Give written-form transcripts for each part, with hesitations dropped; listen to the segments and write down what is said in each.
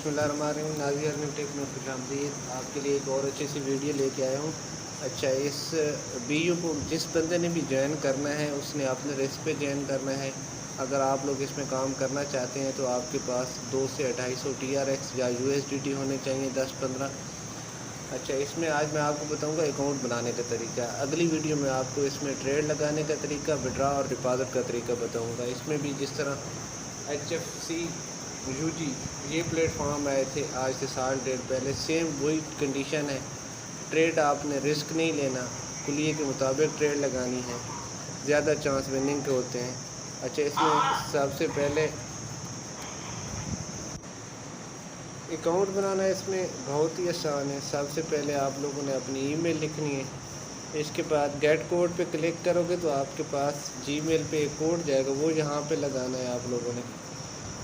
बिस्मिल्लाहिर्रहमानिर्रहीम। Nazir new take में खुशामदीद। आपके लिए एक और अच्छी सी वीडियो लेके आया हूँ। अच्छा, इस बीयू को जिस बंदे ने भी ज्वाइन करना है उसने अपने रिस्क पे ज्वाइन करना है। अगर आप लोग इसमें काम करना चाहते हैं तो आपके पास 2 से 250 TRX या USDT होने चाहिए 10-15। अच्छा, इसमें आज मैं आपको बताऊंगा अकाउंट बनाने का तरीका। अगली वीडियो में आपको इसमें ट्रेड लगाने का तरीका, विड्रॉ और डिपॉजिट का तरीका बताऊंगा। इसमें भी जिस तरह HFC UG ये प्लेटफॉर्म आए थे आज से साल डेढ़ पहले, सेम वही कंडीशन है। ट्रेड आपने रिस्क नहीं लेना, कुलिये के मुताबिक ट्रेड लगानी है, ज़्यादा चांस विनिंग के होते हैं। अच्छा, इसमें सबसे पहले अकाउंट बनाना इसमें बहुत ही आसान है। सबसे पहले आप लोगों ने अपनी ईमेल लिखनी है। इसके बाद गेट कोड पे क्लिक करोगे तो आपके पास जीमेल पे एक कोड जाएगा, वो यहाँ पे लगाना है। आप लोगों ने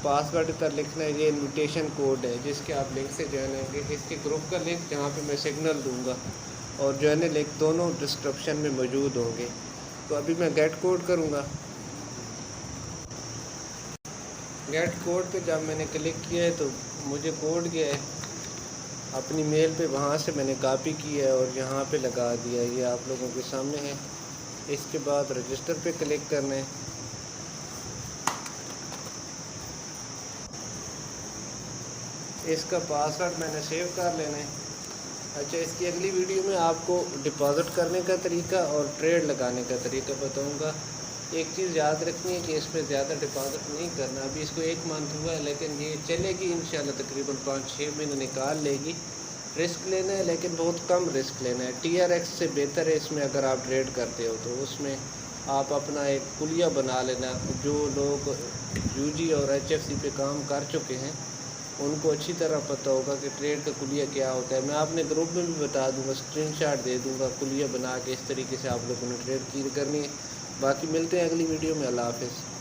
पासवर्ड पर लिखना है। ये इनविटेशन कोड है जिसके आप लिंक से ज्वाइन होंगे। इसके ग्रुप का लिंक जहाँ पे मैं सिग्नल दूंगा और ज्वाइन लिंक दोनों डिस्क्रिप्शन में मौजूद होंगे। तो अभी मैं गेट कोड करूँगा। गेट कोड पे जब मैंने क्लिक किया है तो मुझे कोड गया है अपनी मेल पे, वहाँ से मैंने कॉपी किया है और यहाँ पे लगा दिया। ये आप लोगों के सामने है। इसके बाद रजिस्टर पे क्लिक करना है। इसका पासवर्ड मैंने सेव कर लेना है। अच्छा, इसकी अगली वीडियो में आपको डिपॉजिट करने का तरीका और ट्रेड लगाने का तरीका बताऊंगा। एक चीज़ याद रखनी है कि इसमें ज़्यादा डिपॉजिट नहीं करना। अभी इसको 1 मंथ हुआ है लेकिन ये चलेगी इंशाल्लाह, तकरीबन 5-6 महीने निकाल लेगी। रिस्क लेना है लेकिन बहुत कम रिस्क लेना है। TRX से बेहतर है इसमें अगर आप ट्रेड करते हो तो उसमें आप अपना एक कुलिया बना लेना। जो लोग UG और HFC पे काम कर चुके हैं उनको अच्छी तरह पता होगा कि ट्रेड का कुलिया क्या होता है। मैं आपने ग्रुप में भी बता दूंगा, स्क्रीनशॉट दे दूंगा कुलिया बना के। इस तरीके से आप लोगों ने ट्रेड की करनी है। बाकी मिलते हैं अगली वीडियो में। अल्लाह हाफ़िज़।